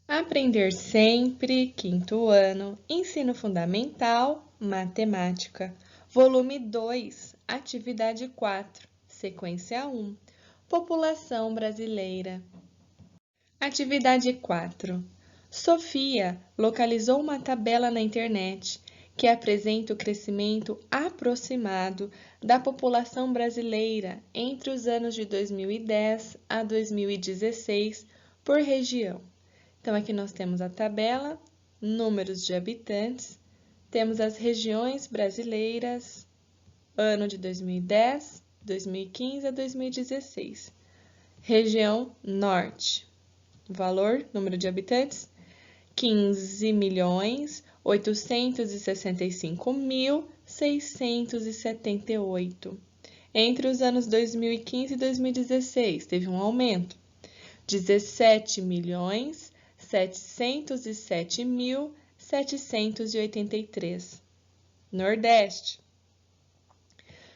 Aprender sempre, quinto ano, Ensino Fundamental, Matemática. Volume 2, Atividade 4, Sequência 1, População Brasileira. Atividade 4. Sofia localizou uma tabela na internet que apresenta o crescimento aproximado da população brasileira entre os anos de 2010 a 2016 por região. Então, aqui nós temos a tabela, números de habitantes, temos as regiões brasileiras, ano de 2010, 2015 a 2016. Região Norte, valor, número de habitantes, 15.865.678. Entre os anos 2015 e 2016, teve um aumento, 17.707.783. Nordeste,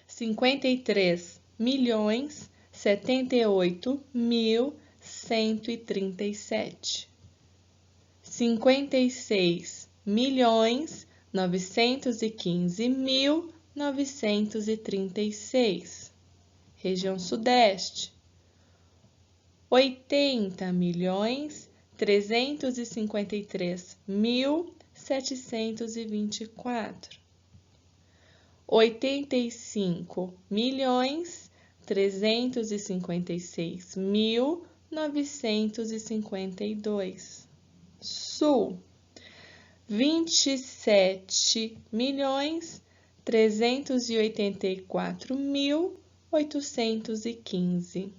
53.078.137. 56.915.936. Região Sudeste, 80.353.724. 85.356.952. Sul, 27.384.815.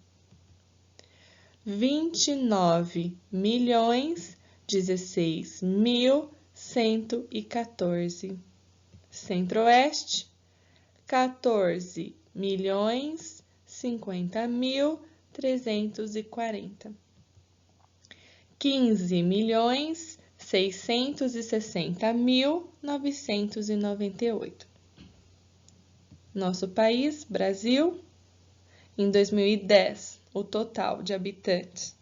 29.016.114. Centro-Oeste, 14.050.340. 15.660.998. Nosso país, Brasil, em 2010, o total de habitantes,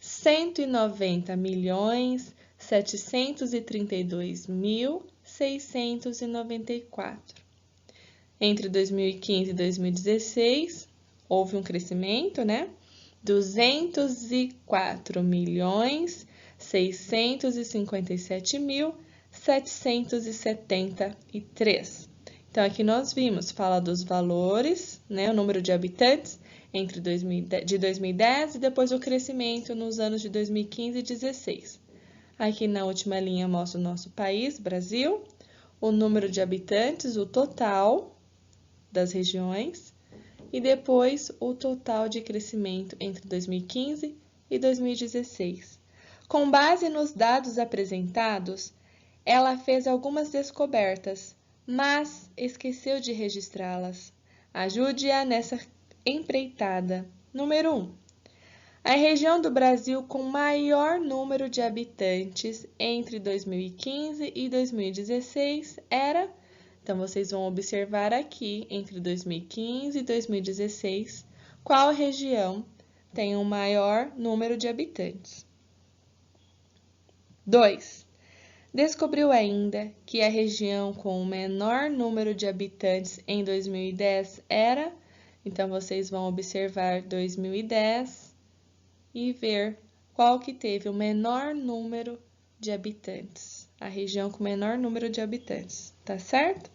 190.732.694. Entre 2015 e 2016, houve um crescimento, né? 204.657.773. Então, aqui nós vimos, fala dos valores, né? O número de habitantes entre de 2010 e depois o crescimento nos anos de 2015 e 2016. Aqui na última linha mostra o nosso país, Brasil, o número de habitantes, o total das regiões, e depois o total de crescimento entre 2015 e 2016. Com base nos dados apresentados, ela fez algumas descobertas, mas esqueceu de registrá-las. Ajude-a nessa empreitada. Número 1. A região do Brasil com maior número de habitantes entre 2015 e 2016 era... Então, vocês vão observar aqui, entre 2015 e 2016, qual região tem o maior número de habitantes. 2. Descobriu ainda que a região com o menor número de habitantes em 2010 era... Então, vocês vão observar 2010 e ver qual que teve o menor número de habitantes. A região com o menor número de habitantes, tá certo?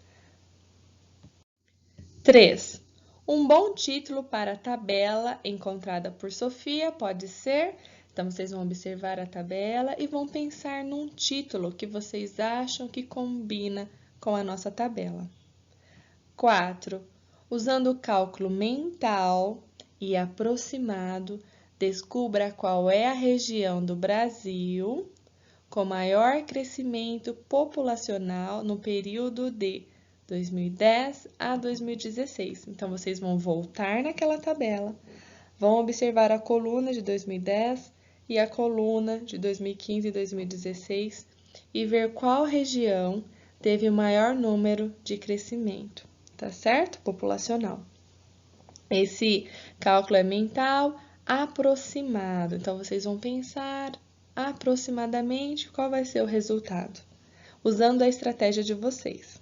3. Um bom título para a tabela encontrada por Sofia pode ser... Então, vocês vão observar a tabela e vão pensar num título que vocês acham que combina com a nossa tabela. 4. Usando o cálculo mental e aproximado, descubra qual é a região do Brasil com maior crescimento populacional no período de 2010 a 2016. Então, vocês vão voltar naquela tabela, vão observar a coluna de 2010 e a coluna de 2015 e 2016 e ver qual região teve o maior número de crescimento, tá certo? Populacional. Esse cálculo é mental aproximado, então vocês vão pensar aproximadamente, qual vai ser o resultado? Usando a estratégia de vocês.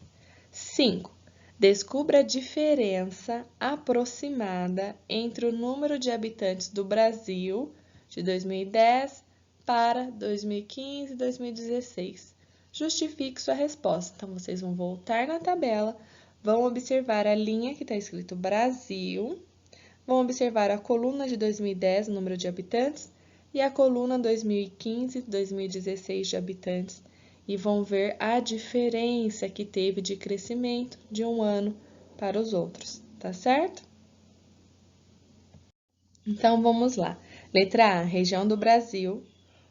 5. Descubra a diferença aproximada entre o número de habitantes do Brasil de 2010 para 2015 e 2016. Justifique sua resposta. Então, vocês vão voltar na tabela, vão observar a linha que está escrito Brasil, vão observar a coluna de 2010, o número de habitantes, e a coluna 2015 e 2016 de habitantes, e vão ver a diferença que teve de crescimento de um ano para os outros, tá certo? Então, vamos lá. Letra A, região do Brasil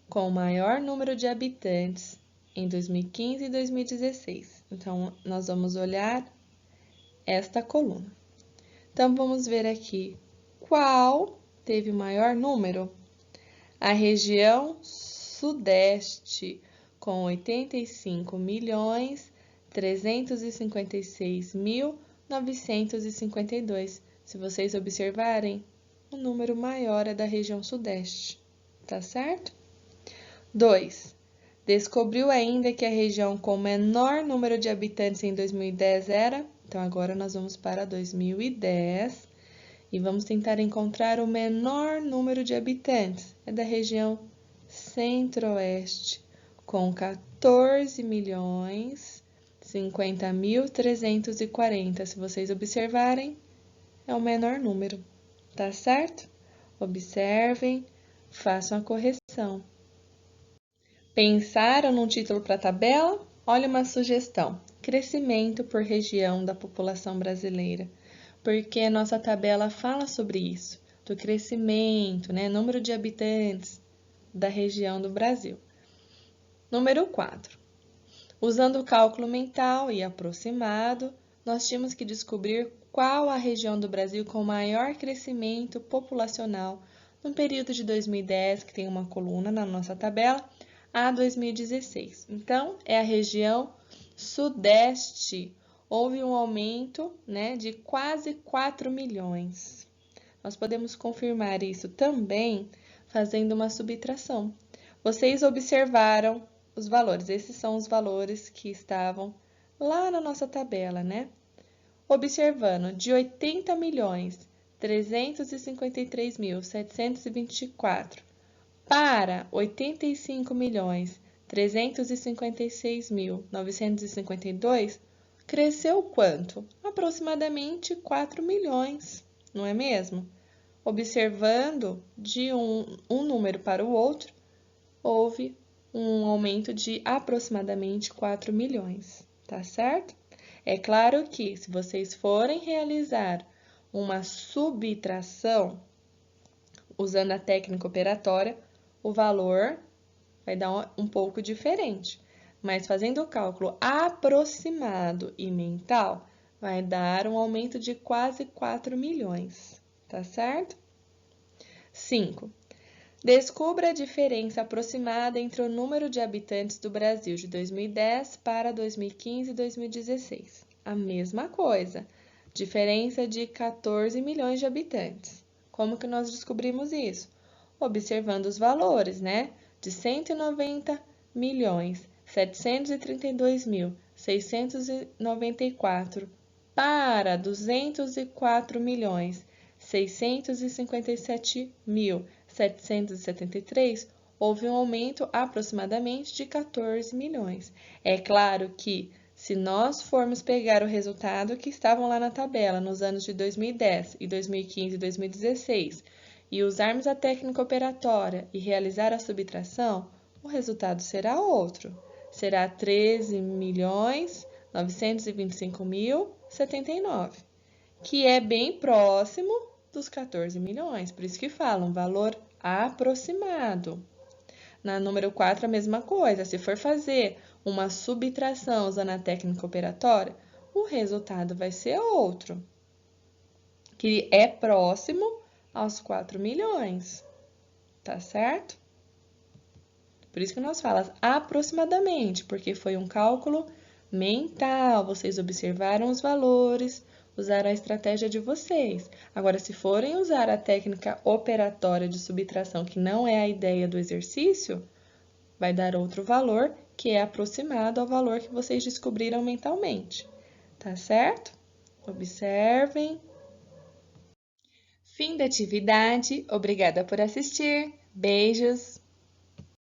com o maior número de habitantes em 2015 e 2016. Então, nós vamos olhar esta coluna. Então, vamos ver aqui qual teve o maior número. A região Sudeste, com 85.356.952. Se vocês observarem, o número maior é da região Sudeste, tá certo? 2. Descobriu ainda que a região com menor número de habitantes em 2010 era... Então, agora nós vamos para 2010 e vamos tentar encontrar o menor número de habitantes. É da região Centro-Oeste, com 14.050.340. Se vocês observarem, é o menor número, tá certo? Observem, façam a correção. Pensaram num título para a tabela? Olha uma sugestão: crescimento por região da população brasileira, porque a nossa tabela fala sobre isso, do crescimento, né? Número de habitantes da região do Brasil. Número 4. Usando o cálculo mental e aproximado, nós tínhamos que descobrir qual a região do Brasil com maior crescimento populacional no período de 2010, que tem uma coluna na nossa tabela, a 2016. Então, é a região Sudeste. Houve um aumento, né, de quase 4 milhões. Nós podemos confirmar isso também fazendo uma subtração. Vocês observaram os valores. Esses são os valores que estavam lá na nossa tabela, né? Observando, de 80.353.724 para 85.356.952, cresceu quanto? Aproximadamente 4 milhões, não é mesmo? Observando de um número para o outro, houve um aumento de aproximadamente 4 milhões, tá certo? É claro que, se vocês forem realizar uma subtração usando a técnica operatória, o valor vai dar um pouco diferente. Mas fazendo o cálculo aproximado e mental, vai dar um aumento de quase 4 milhões, tá certo? 5. Descubra a diferença aproximada entre o número de habitantes do Brasil de 2010 para 2015 e 2016. A mesma coisa, diferença de 14 milhões de habitantes. Como que nós descobrimos isso? Observando os valores, né? De 190.732.694 para 204.657.773, houve um aumento aproximadamente de 14 milhões. É claro que, se nós formos pegar o resultado que estavam lá na tabela nos anos de 2010 e 2015 e 2016 e usarmos a técnica operatória e realizar a subtração, o resultado será outro. Será 13.925.079, que é bem próximo dos 14 milhões. Por isso que falam valor aproximado. Na número 4, a mesma coisa. Se for fazer uma subtração usando a técnica operatória, o resultado vai ser outro, que é próximo aos 4 milhões, tá certo? Por isso que nós falamos aproximadamente, porque foi um cálculo mental. Vocês observaram os valores, usaram a estratégia de vocês. Agora, se forem usar a técnica operatória de subtração, que não é a ideia do exercício, vai dar outro valor que é aproximado ao valor que vocês descobriram mentalmente. Tá certo? Observem. Fim da atividade. Obrigada por assistir. Beijos!